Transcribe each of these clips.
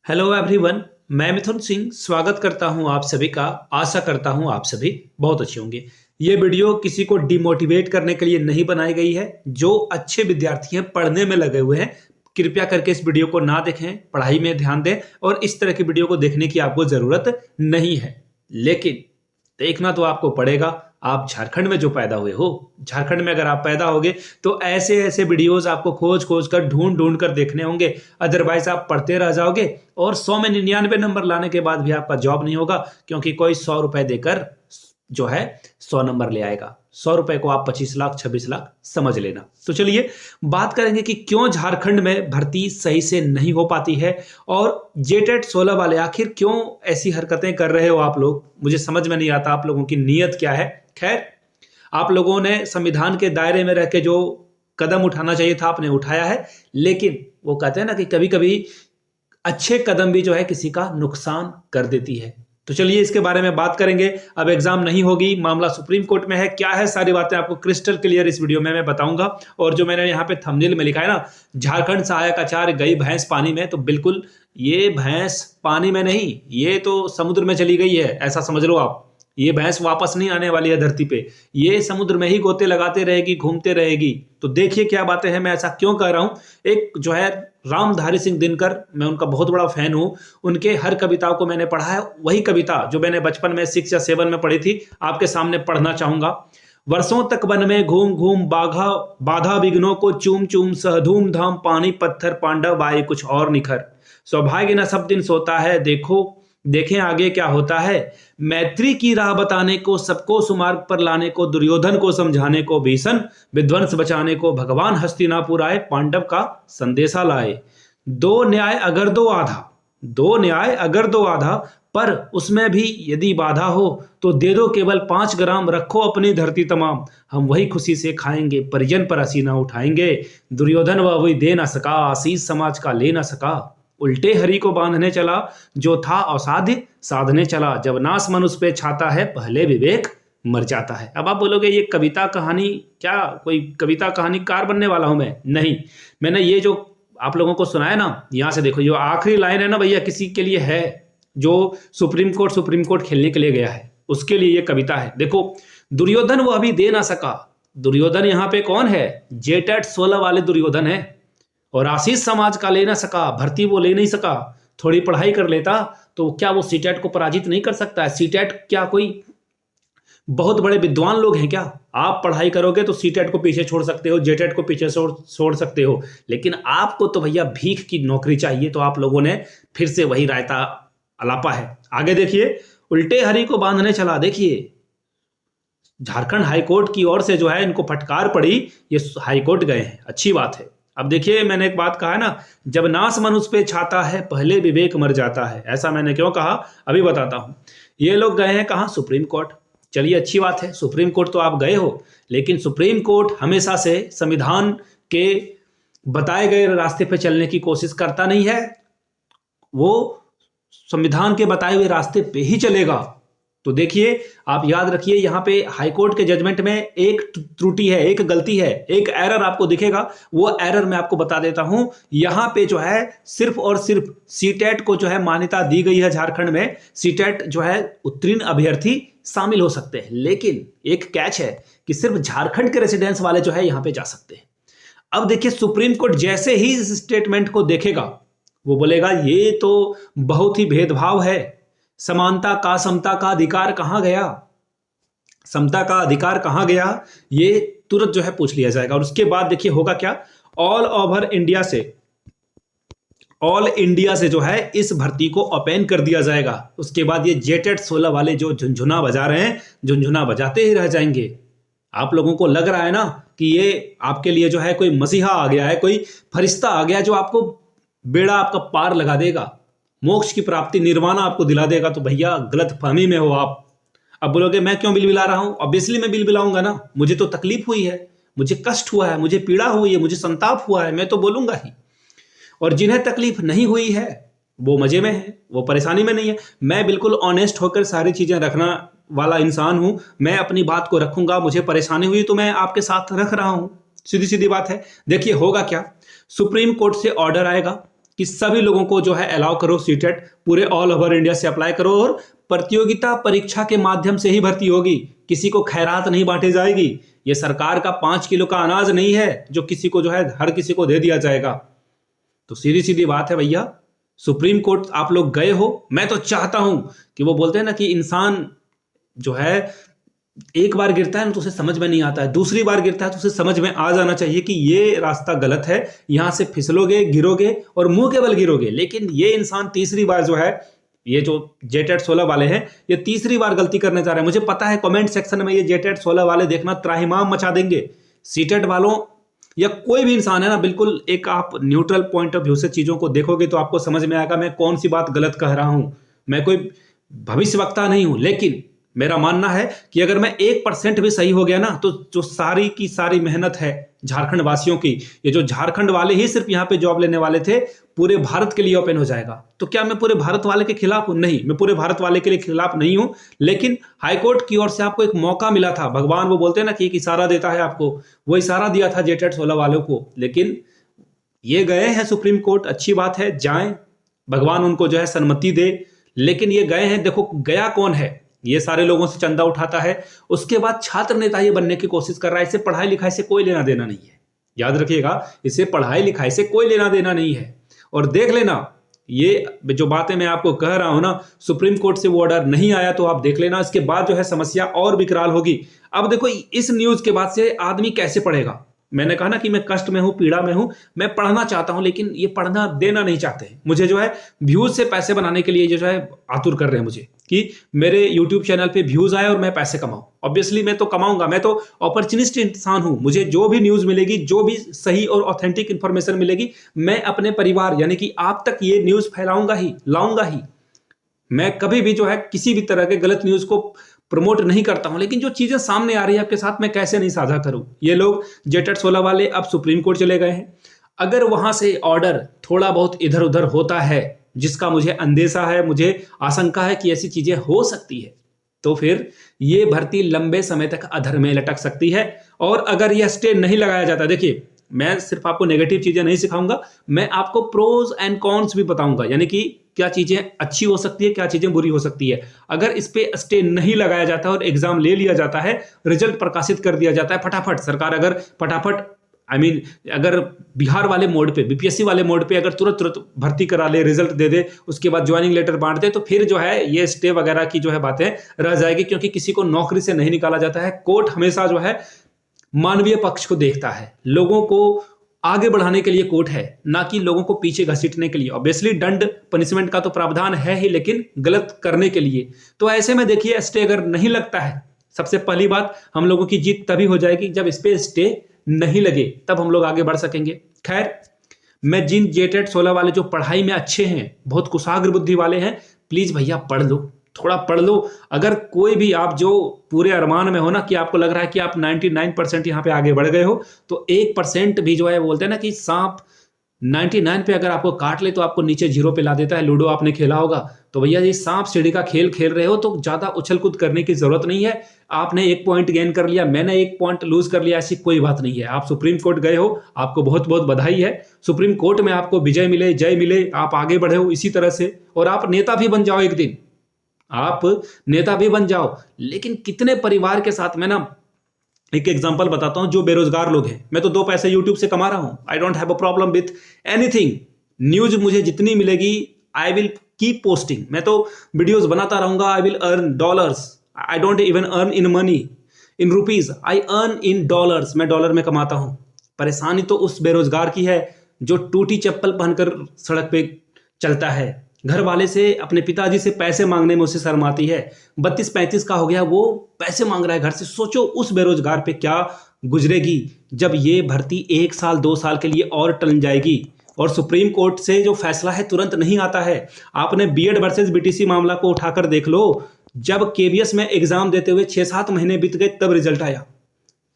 Hello everyone. मैं मिथुन सिंह स्वागत करता हूं आप सभी का। आशा करता हूं आप सभी बहुत अच्छे होंगे। ये वीडियो किसी को डिमोटिवेट करने के लिए नहीं बनाई गई है। जो अच्छे विद्यार्थी हैं, पढ़ने में लगे हुए हैं, कृपया करके इस वीडियो को ना देखें, पढ़ाई में ध्यान दें और इस तरह की वीडियो को देखने की आपको जरूरत नहीं है। लेकिन देखना तो आपको पड़ेगा। आप झारखंड में जो पैदा हुए हो, झारखंड में अगर आप पैदा होगे तो ऐसे ऐसे वीडियोस आपको खोज खोज कर ढूंढ ढूंढ कर देखने होंगे। अदरवाइज आप पढ़ते रह जाओगे और 100 में 99 नंबर लाने के बाद भी आपका जॉब नहीं होगा, क्योंकि कोई 100 रुपए देकर जो है 100 नंबर ले आएगा। 100 रुपए को आप 25 लाख 26 लाख समझ लेना। तो चलिए बात करेंगे कि क्यों झारखंड में भर्ती सही से नहीं हो पाती है और जेटेट 16 वाले आखिर क्यों ऐसी हरकतें कर रहे हो आप लोग। मुझे समझ में नहीं आता आप लोगों की नीयत क्या है। खैर, आप लोगों ने संविधान के दायरे में रह के जो कदम उठाना चाहिए था आपने उठाया है, लेकिन वो कहते हैं ना कि कभी कभी अच्छे कदम भी जो है किसी का नुकसान कर देती है। तो चलिए इसके बारे में बात करेंगे। अब एग्जाम नहीं होगी, मामला सुप्रीम कोर्ट में है, क्या है सारी बातें आपको क्रिस्टल क्लियर इस वीडियो में मैं बताऊंगा। और जो मैंने यहाँ पे थंबनेल में लिखा है ना, झारखंड सहायक आचार्य गई भैंस पानी में, तो बिल्कुल ये भैंस पानी में नहीं, ये तो समुद्र में चली गई है, ऐसा समझ लो आप। ये भैंस वापस नहीं आने वाली है धरती पे, ये समुद्र में ही गोते लगाते रहेगी, घूमते रहेगी। तो देखिए क्या बातें हैं, मैं ऐसा क्यों कह रहा हूं। एक जो है रामधारी सिंह दिनकर, मैं उनका बहुत बड़ा फैन हूं। उनके हर कविताओं को मैंने पढ़ा है। वही कविता जो मैंने बचपन में 6 या 7 में पढ़ी थी, आपके सामने पढ़ना चाहूंगा। वर्षों तक वन में घूम घूम बाधा विघ्नों को चूम चूम, सहधूम धाम पानी पत्थर पांडव आए कुछ और निखर। सौभाग्य न सब दिन सोता है, देखो देखें आगे क्या होता है। मैत्री की राह बताने को, सबको सुमार्ग पर लाने को, दुर्योधन को समझाने को, भीषण विध्वंस बचाने को, भगवान हस्तिनापुर आए, पांडव का संदेशा लाए। दो न्याय अगर दो आधा, दो न्याय अगर दो आधा, पर उसमें भी यदि बाधा हो तो दे दो केवल 5 ग्राम, रखो अपनी धरती तमाम, हम वही खुशी से खाएंगे, परिजन पर हसीना उठाएंगे। दुर्योधन वह वही दे ना सका, आशीष समाज का ले ना सका, उल्टे हरि को बांधने चला, जो था असाध्य साधने चला। जब नाश मनुष्य पे छाता है, पहले विवेक मर जाता है। अब आप बोलोगे ये कविता कहानी, क्या कोई कविता कहानीकार बनने वाला हूं मैं? नहीं, मैंने ये जो आप लोगों को सुनाया ना, यहां से देखो, जो आखिरी लाइन है ना भैया, किसी के लिए है जो सुप्रीम कोर्ट खेलने के लिए गया है, उसके लिए ये कविता है। देखो, दुर्योधन वो अभी दे ना सका। दुर्योधन यहाँ पे कौन है? जेटेट 16 वाले दुर्योधन है। और आशीष समाज का ले ना सका, भर्ती वो ले नहीं सका। थोड़ी पढ़ाई कर लेता तो क्या वो सीटेट को पराजित नहीं कर सकता है? सीटेट क्या कोई बहुत बड़े विद्वान लोग हैं क्या? आप पढ़ाई करोगे तो सीटेट को पीछे छोड़ सकते हो, जेटेट को पीछे छोड़ सकते हो, लेकिन आपको तो भैया भीख की नौकरी चाहिए। तो आप लोगों ने फिर से वही रायता अलापा है। आगे देखिए, उल्टे हरि को बांधने चला। देखिए, झारखंड हाईकोर्ट की ओर से जो है इनको फटकार पड़ी, ये हाईकोर्ट गए हैं, अच्छी बात है। अब देखिए, मैंने एक बात कहा है ना, जब नाश मनुष्य पे छाता है, पहले विवेक मर जाता है। ऐसा मैंने क्यों कहा, अभी बताता हूं। ये लोग गए हैं कहां? Supreme court. चलिए अच्छी बात है, सुप्रीम कोर्ट तो आप गए हो, लेकिन सुप्रीम कोर्ट हमेशा से संविधान के बताए गए रास्ते पे चलने की कोशिश करता नहीं है। वो संविधान के बताए हुए रास्ते पे ही चलेगा। तो देखिए, आप याद रखिए, यहां पे हाईकोर्ट के जजमेंट में एक त्रुटि है, एक गलती है, एक एरर आपको दिखेगा। वो एरर मैं आपको बता देता हूं। यहां पे जो है सिर्फ और सिर्फ सीटेट को जो है मान्यता दी गई है झारखंड में। सीटेट जो है उत्तीर्ण अभ्यर्थी शामिल हो सकते हैं, लेकिन एक कैच है कि सिर्फ झारखंड के रेसिडेंस वाले जो है यहां पे जा सकते हैं। अब देखिए, सुप्रीम कोर्ट जैसे ही इस स्टेटमेंट को देखेगा, वो बोलेगा ये तो बहुत ही भेदभाव है। समानता का, समता का अधिकार कहां गया? समता का अधिकार कहां गया? ये तुरंत जो है पूछ लिया जाएगा। और उसके बाद देखिए होगा क्या, ऑल ओवर इंडिया से, ऑल इंडिया से जो है इस भर्ती को ओपन कर दिया जाएगा। उसके बाद ये जेटेट 16 वाले जो झुनझुना बजा रहे हैं, झुनझुना बजाते ही रह जाएंगे। आप लोगों को लग रहा है ना कि ये आपके लिए जो है कोई मसीहा आ गया है, कोई फरिश्ता आ गया जो आपको बेड़ा आपका पार लगा देगा, मोक्ष की प्राप्ति, निर्वाणा आपको दिला देगा। तो भैया गलत फहमी में हो आप। अब बोलोगे मैं क्यों बिलबिला रहा हूं? ऑब्वियसली मैं बिलबिलाऊंगा ना, मुझे तो तकलीफ हुई है, मुझे कष्ट हुआ है, मुझे पीड़ा हुई है, मुझे संताप हुआ है, मैं तो बोलूंगा ही। और जिन्हें तकलीफ नहीं हुई है वो मजे में है, वो परेशानी में नहीं है। मैं बिल्कुल ऑनेस्ट होकर सारी चीजें रखना वाला इंसान हूं। मैं अपनी बात को रखूंगा, मुझे परेशानी हुई तो मैं आपके साथ रख रहा हूं, सीधी सीधी बात है। देखिए होगा क्या, सुप्रीम कोर्ट से ऑर्डर आएगा कि सभी लोगों को जो है अलाउ करो, सीटेट पूरे ऑल ओवर इंडिया से अप्लाई करो और प्रतियोगिता परीक्षा के माध्यम से ही भर्ती होगी, किसी को खैरात नहीं बांटी जाएगी। ये सरकार का 5 किलो का अनाज नहीं है जो किसी को जो है हर किसी को दे दिया जाएगा। तो सीधी सीधी बात है भैया, सुप्रीम कोर्ट आप लोग गए हो, मैं तो चाहता हूं कि वो बोलते हैं ना कि इंसान जो है एक बार गिरता है ना तो उसे समझ में नहीं आता है, दूसरी बार गिरता है तो उसे समझ में आ जाना चाहिए कि ये रास्ता गलत है, यहां से फिसलोगे, गिरोगे और मुंह के बल गिरोगे। लेकिन ये इंसान तीसरी बार जो है, ये जो जेटेट 16 वाले हैं, ये तीसरी बार गलती करने जा रहे हैं। मुझे पता है कमेंट सेक्शन में ये जेटेट 16 वाले देखना त्राहिमाम मचा देंगे। सीटेट वालों या कोई भी इंसान है ना, बिल्कुल एक आप न्यूट्रल पॉइंट ऑफ व्यू से चीजों को देखोगे तो आपको समझ में आएगा मैं कौन सी बात गलत कह रहा हूं। मैं कोई भविष्यवक्ता नहीं हूं, लेकिन मेरा मानना है कि अगर मैं 1% भी सही हो गया ना तो जो सारी की सारी मेहनत है झारखंड वासियों की, ये जो झारखंड वाले ही सिर्फ यहाँ पे जॉब लेने वाले थे, पूरे भारत के लिए ओपन हो जाएगा। तो क्या मैं पूरे भारत वाले के खिलाफ हूं? नहीं, मैं पूरे भारत वाले के लिए खिलाफ नहीं हूं, लेकिन हाईकोर्ट की ओर से आपको एक मौका मिला था। भगवान वो बोलते हैं ना कि एक इशारा देता है आपको, वो इशारा दिया था जेटेट 16 वालों को, लेकिन ये गए हैं सुप्रीम कोर्ट। अच्छी बात है, जाएं, भगवान उनको जो है सन्मति दे, लेकिन ये गए हैं। देखो गया कौन है, ये सारे लोगों से चंदा उठाता है, उसके बाद छात्र नेता ये बनने की कोशिश कर रहा है। इसे पढ़ाई लिखाई से कोई लेना देना नहीं है, याद रखिएगा, इसे पढ़ाई लिखाई से कोई लेना देना नहीं है। और देख लेना, ये जो बातें मैं आपको कह रहा हूं ना, सुप्रीम कोर्ट से वो ऑर्डर नहीं आया तो आप देख लेना, इसके बाद जो है समस्या और विकराल होगी। अब देखो इस न्यूज के बाद से आदमी कैसे पढ़ेगा। मैंने कहा ना कि मैं कष्ट में हूं, पीड़ा में हूं, मैं पढ़ना चाहता हूं, लेकिन ये पढ़ना देना नहीं चाहते। मुझे जो है व्यूज से पैसे बनाने के लिए जो है आतुर कर रहे हैं मुझे कि मेरे यूट्यूब चैनल पे व्यूज आए और मैं पैसे कमाऊं। ऑब्वियसली मैं तो कमाऊंगा, मैं तो अपॉर्चुनिस्ट इंसान हूं। मुझे जो भी न्यूज मिलेगी, जो भी सही और ऑथेंटिक इंफॉर्मेशन मिलेगी, मैं अपने परिवार यानी कि आप तक ये न्यूज फैलाऊंगा ही, लाऊंगा ही। मैं कभी भी जो है किसी भी तरह के गलत न्यूज को प्रमोट नहीं करता हूं, लेकिन जो चीजें सामने आ रही है आपके साथ मैं कैसे नहीं साझा करूं। ये लोग जेटेट 16 वाले अब सुप्रीम कोर्ट चले गए हैं। अगर वहां से ऑर्डर थोड़ा बहुत इधर उधर होता है, जिसका मुझे अंदेशा है, मुझे आशंका है कि ऐसी चीजें हो सकती है, तो फिर ये भर्ती लंबे समय तक अधर में लटक सकती है। और अगर यह स्टे नहीं लगाया जाता, देखिए मैं सिर्फ आपको नेगेटिव चीजें नहीं सिखाऊंगा, मैं आपको प्रोज एंड कॉन्स भी बताऊंगा, यानी कि क्या चीजें अच्छी हो सकती है, क्या चीजें बुरी हो सकती है। अगर इस पे स्टे नहीं लगाया जाता और एग्जाम ले लिया जाता है, रिजल्ट प्रकाशित कर दिया जाता है फटाफट, सरकार अगर फटाफट अगर बिहार वाले मोड पे, बीपीएससी वाले मोड पे अगर तुरंत भर्ती करा ले, रिजल्ट दे दे, उसके बाद ज्वाइनिंग लेटर बांट दे, तो फिर जो है ये स्टे वगैरह की जो है बातें रह जाएगी, क्योंकि किसी को नौकरी से नहीं निकाला जाता है। कोर्ट हमेशा जो है मानवीय पक्ष को देखता है, लोगों को आगे बढ़ाने के लिए कोर्ट है, ना कि लोगों को पीछे घसीटने के लिए। ऑब्वियसली दंड पनिशमेंट का तो प्रावधान है ही, लेकिन गलत करने के लिए। तो ऐसे में देखिए स्टे अगर नहीं लगता है, सबसे पहली बात हम लोगों की जीत तभी हो जाएगी जब इस पे स्टे नहीं लगे, तब हम लोग आगे बढ़ सकेंगे। खैर, मैं जिन जेटेट 16 वाले जो पढ़ाई में अच्छे हैं, बहुत कुशाग्र बुद्धि वाले हैं, प्लीज भैया पढ़ लो, थोड़ा पढ़ लो। अगर कोई भी आप जो पूरे अरमान में हो ना कि आपको लग रहा है कि आप 99% यहाँ पे आगे बढ़ गए हो, तो 1% भी जो है बोलते हैं ना कि सांप 99 पे अगर आपको काट ले तो आपको नीचे 0 पे ला देता है। लूडो आपने खेला होगा, तो भैया ये सांप सीढ़ी का खेल खेल रहे हो तो ज्यादा उछल कूद करने की जरूरत नहीं है। आपने 1 पॉइंट गेन कर लिया, मैंने 1 पॉइंट लूज कर लिया, ऐसी कोई बात नहीं है। आप सुप्रीम कोर्ट गए हो, आपको बहुत बहुत बधाई है। सुप्रीम कोर्ट में आपको विजय मिले, जय मिले, आप आगे बढ़े हो इसी तरह से, और आप नेता भी बन जाओ एक दिन, आप नेता भी बन जाओ। लेकिन कितने परिवार के साथ, मैं ना एक एग्जांपल बताता हूं, जो बेरोजगार लोग हैं, मैं तो 2 पैसे यूट्यूब से कमा रहा हूं, I don't have a problem with anything. News मुझे जितनी मिलेगी आई विल कीप पोस्टिंग, मैं तो वीडियोस बनाता रहूंगा। I will earn dollars, I don't even earn in money, in rupees, I earn in dollars, मैं डॉलर में कमाता हूं। परेशानी तो उस बेरोजगार की है जो टूटी चप्पल पहनकर सड़क पे चलता है, घर वाले से, अपने पिताजी से पैसे मांगने में उसे शर्म आती है। 32-35 का हो गया, वो पैसे मांग रहा है घर से। सोचो उस बेरोजगार पे क्या गुजरेगी जब ये भर्ती 1 साल 2 साल के लिए और टल जाएगी। और सुप्रीम कोर्ट से जो फैसला है तुरंत नहीं आता है। आपने बीएड वर्सेस बीटीसी मामला को उठाकर देख लो, जब केवीएस में एग्जाम देते हुए 6-7 महीने बीत गए तब रिजल्ट आया।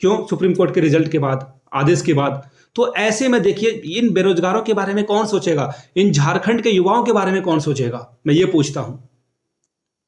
क्यों? सुप्रीम कोर्ट के रिजल्ट के बाद, आदेश के बाद। तो ऐसे में देखिए, इन बेरोजगारों के बारे में कौन सोचेगा, इन झारखंड के युवाओं के बारे में कौन सोचेगा, मैं ये पूछता हूं।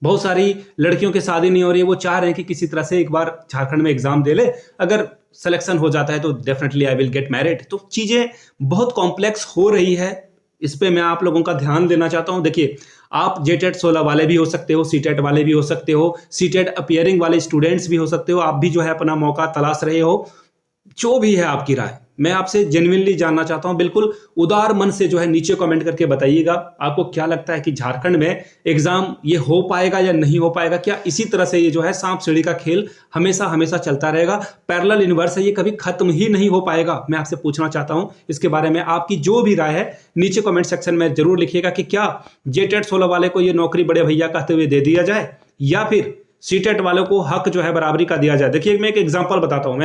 बहुत सारी लड़कियों की शादी नहीं हो रही है, वो चाह रहे हैं कि किसी तरह से एक बार झारखंड में एग्जाम दे ले, अगर सिलेक्शन हो जाता है तो definitely I will get married. तो चीजें बहुत कॉम्प्लेक्स हो रही है। इस पे मैं आप लोगों का ध्यान देना चाहता हूं। देखिए, आप जेटेट 16 वाले भी हो सकते हो, सीटेट वाले भी हो सकते हो, सीटेट अपियरिंग वाले स्टूडेंट्स भी हो सकते हो, आप भी जो है अपना मौका तलाश रहे हो। जो भी है आपकी राय, मैं आपसे जेन्युइनली जानना चाहता हूं, बिल्कुल उदार मन से जो है नीचे कमेंट करके बताइएगा। आपको क्या लगता है कि झारखंड में एग्जाम ये हो पाएगा या नहीं हो पाएगा? क्या इसी तरह से ये जो है सांप सीढ़ी का खेल हमेशा हमेशा चलता रहेगा? पैरेलल यूनिवर्स है, ये कभी खत्म ही नहीं हो पाएगा? मैं आपसे पूछना चाहता हूं इसके बारे में आपकी जो भी राय है नीचे कमेंट सेक्शन में जरूर लिखिएगा कि क्या जेटेट 16 वाले को ये नौकरी बड़े भैया कहते हुए दे दिया जाए या फिर सीटेट वालों को हक जो है बराबरी का दिया जाए। देखिए, मैं एक एग्जांपल बताता हूं।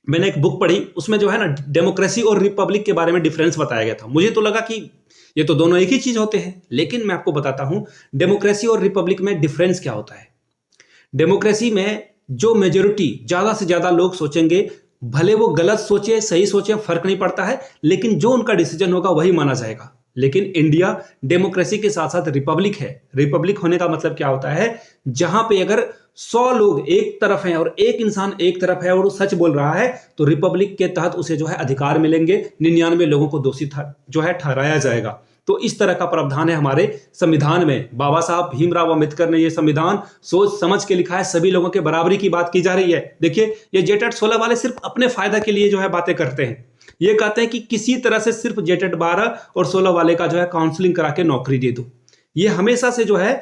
मैंने एक बुक पढ़ी, उसमें जो है ना डेमोक्रेसी और रिपब्लिक के बारे में डिफरेंस बताया गया था। मुझे तो लगा कि ये तो दोनों एक ही चीज होते हैं, लेकिन मैं आपको बताता हूं डेमोक्रेसी और रिपब्लिक में डिफरेंस क्या होता है। डेमोक्रेसी में जो मेजोरिटी, ज्यादा से ज्यादा लोग सोचेंगे, भले वो गलत सोचे सही सोचे फर्क नहीं पड़ता है, लेकिन जो उनका डिसीजन होगा वही माना जाएगा। लेकिन इंडिया डेमोक्रेसी के साथ साथ रिपब्लिक है। रिपब्लिक होने का मतलब क्या होता है? जहां पे अगर 100 लोग एक तरफ हैं और एक इंसान एक तरफ है और वो सच बोल रहा है, तो रिपब्लिक के तहत उसे जो है अधिकार मिलेंगे, 99 लोगों को दोषी जो है ठहराया जाएगा। तो इस तरह का प्रावधान है हमारे संविधान में। बाबा साहब भीमराव अंबेडकर ने यह संविधान सोच समझ के लिखा है, सभी लोगों के बराबरी की बात की जा रही है। देखिए, ये जेटेट 16 वाले सिर्फ अपने फायदा के लिए जो है बातें करते हैं। ये कहते हैं कि किसी तरह से सिर्फ जेटेट 12 और 16 वाले का जो है काउंसलिंग करा के नौकरी दे दो। ये हमेशा से जो है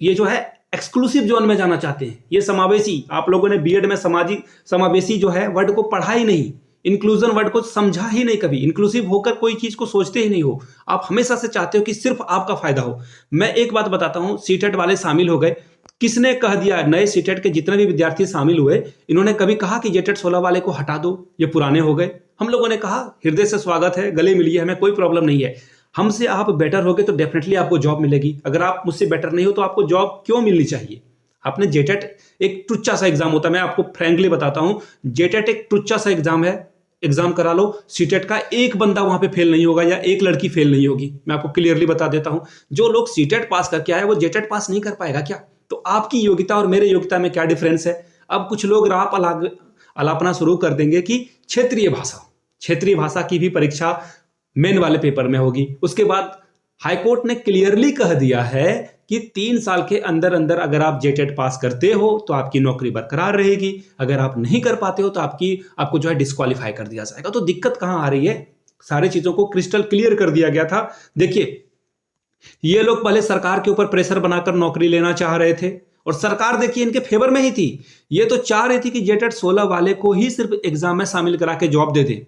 ये जो है एक्सक्लूसिव जोन में जाना चाहते हैं। ये समावेशी, आप लोगों ने बीएड में समावेशी जो है वर्ड को पढ़ा ही नहीं, इंक्लूजन वर्ड को समझा ही नहीं कभी। इंक्लूसिव होकर कोई चीज को सोचते ही नहीं हो। आप हमेशा से चाहते हो कि सिर्फ आपका फायदा हो। मैं एक बात बताता हूं, सीटेट वाले शामिल हो गए, किसने कह दिया? नए सीटेट के जितने भी विद्यार्थी शामिल हुए, इन्होंने कभी कहा कि जेटेट 16 वाले को हटा दो, ये पुराने हो गए? हम लोगों ने कहा हृदय से स्वागत है, गले मिलिए, हमें कोई प्रॉब्लम नहीं है। हमसे आप बेटर होगे तो डेफिनेटली आपको जॉब मिलेगी। अगर आप मुझसे बेटर नहीं हो तो आपको जॉब क्यों मिलनी चाहिए? आपने जेटेट एक टुच्चा सा एग्जाम होता है, मैं आपको फ्रैंकली बताता हूं, जेटेट एक टुच्चा सा एग्जाम है। एग्जाम करा लो, सीटेट का एक बंदा वहां पे फेल नहीं होगा या एक लड़की फेल नहीं होगी। मैं आपको क्लियरली बता देता हूं, जो लोग सीटेट पास करके आए वो जेटेट पास नहीं कर पाएगा क्या? तो आपकी योग्यता और मेरे योग्यता में क्या डिफरेंस है? अब कुछ लोग राप अलापना शुरू कर देंगे कि क्षेत्रीय भाषा की भी परीक्षा मेन वाले पेपर में होगी। उसके बाद हाईकोर्ट ने क्लियरली कह दिया है कि 3 साल के अंदर अंदर अगर आप जेटेट पास करते हो तो आपकी नौकरी बरकरार रहेगी, अगर आप नहीं कर पाते हो तो आपको जो है डिस्क्वालीफाई कर दिया जाएगा। तो दिक्कत कहां आ रही है? सारी चीजों को क्रिस्टल क्लियर कर दिया गया था। देखिए, ये लोग पहले सरकार के ऊपर प्रेशर बनाकर नौकरी लेना चाह रहे थे और सरकार देखिए इनके फेवर में ही थी। ये तो चाह रही थी कि जेटेट 16 वाले को ही सिर्फ एग्जाम में शामिल करा के जॉब दे दे,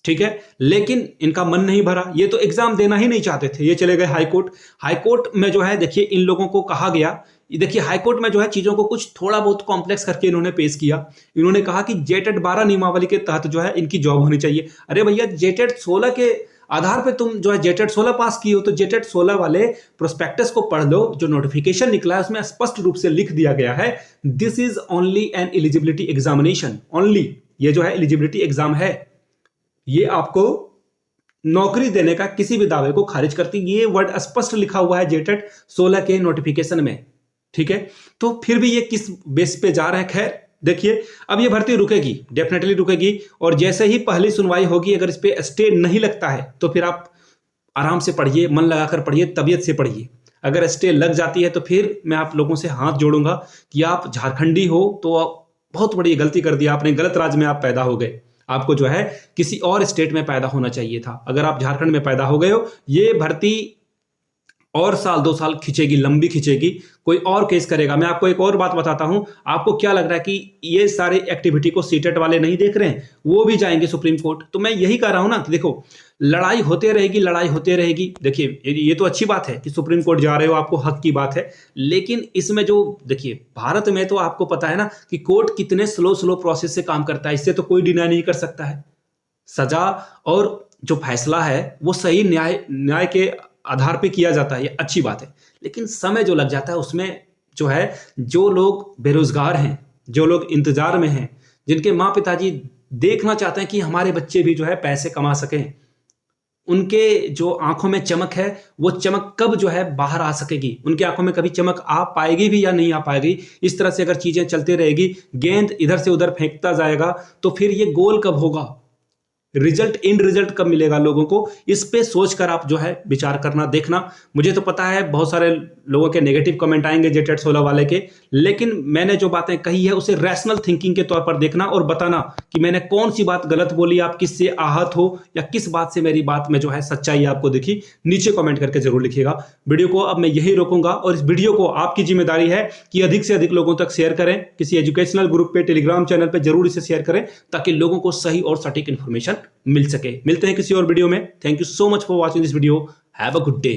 ठीक है, लेकिन इनका मन नहीं भरा। ये तो एग्जाम देना ही नहीं चाहते थे। ये चले गए हाईकोर्ट में जो है देखिए इन लोगों को कहा गया, देखिए हाईकोर्ट में जो है चीजों को कुछ थोड़ा बहुत कॉम्प्लेक्स करके इन्होंने पेश किया। इन्होंने कहा कि जेटेट 12 नियमावली के तहत जो है इनकी जॉब होनी चाहिए। अरे भैया, जेटेट 16 के आधार पे तुम जो है जेटेट 16 पास की हो, तो जेटेट 16 वाले प्रोस्पेक्टस को पढ़ लो, जो नोटिफिकेशन निकला है उसमें स्पष्ट रूप से लिख दिया गया है, this is only an eligibility examination only. ये जो है एलिजिबिलिटी एग्जाम है, ये आपको नौकरी देने का किसी भी दावे को खारिज करती। ये वर्ड स्पष्ट लिखा हुआ है जेटेट 16 के नोटिफिकेशन में, ठीक है। तो फिर भी ये किस बेस पे जा रहे हैं? खैर देखिए, अब ये भर्ती रुकेगी, डेफिनेटली रुकेगी, और जैसे ही पहली सुनवाई होगी, अगर इस पे स्टे नहीं लगता है तो फिर आप आराम से पढ़िए, मन लगाकर पढ़िए, तबीयत से पढ़िए। अगर स्टे लग जाती है तो फिर मैं आप लोगों से हाथ जोड़ूंगा कि आप झारखंडी हो तो बहुत बड़ी गलती कर दी आपने, गलत राज्य में आप पैदा हो गए। आपको जो है किसी और स्टेट में पैदा होना चाहिए था। अगर आप झारखंड में पैदा हो गए हो, ये भर्ती और साल 2 साल खिंचेगी, लंबी खिंचेगी, कोई और केस करेगा। मैं आपको एक और बात बताता हूं, आपको क्या लग रहा है कि ये सारी एक्टिविटी को सीटेट वाले नहीं देख रहे हैं? वो भी जाएंगे सुप्रीम कोर्ट। तो मैं यही कह रहा हूं ना कि देखो, लड़ाई होते रहेगी, लड़ाई होते रहेगी। देखिए, ये तो अच्छी बात है कि सुप्रीम कोर्ट जा रहे हो, आपको हक की बात है, लेकिन इसमें जो देखिए भारत में तो आपको पता है ना कि कोर्ट कितने स्लो प्रोसेस से काम करता है, इससे तो कोई डिनाई नहीं कर सकता है। सजा और जो फैसला है वो सही न्याय के आधार पे किया जाता है, ये अच्छी बात है, लेकिन समय जो लग जाता है उसमें जो है, जो लोग बेरोजगार हैं, जो लोग इंतजार में हैं, जिनके माँ पिताजी देखना चाहते हैं कि हमारे बच्चे भी जो है पैसे कमा सकें, उनके जो आंखों में चमक है वो चमक कब जो है बाहर आ सकेगी? उनकी आंखों में कभी चमक आ पाएगी भी या नहीं आ पाएगी? इस तरह से अगर चीजें चलती रहेगी, गेंद इधर से उधर फेंकता जाएगा, तो फिर ये गोल कब होगा? रिजल्ट इन रिजल्ट कब मिलेगा लोगों को, इस पे सोचकर आप जो है विचार करना। देखना, मुझे तो पता है बहुत सारे लोगों के नेगेटिव कमेंट आएंगे जेटेड 16 वाले के, लेकिन मैंने जो बातें कही है उसे रैशनल थिंकिंग के तौर पर देखना और बताना कि मैंने कौन सी बात गलत बोली, आप किससे आहत हो या किस बात से मेरी बात में जो है सच्चाई आपको दिखी, नीचे कमेंट करके जरूर लिखिएगा। वीडियो को अब मैं यही रोकूंगा और इस वीडियो को आपकी जिम्मेदारी है कि अधिक से अधिक लोगों तक शेयर करें, किसी एजुकेशनल ग्रुप पे, टेलीग्राम चैनल पे जरूर इसे शेयर करें ताकि लोगों को सही और सटीक इंफॉर्मेशन मिल सके। मिलते हैं किसी और वीडियो में। Thank you so much for watching this video. Have a good day.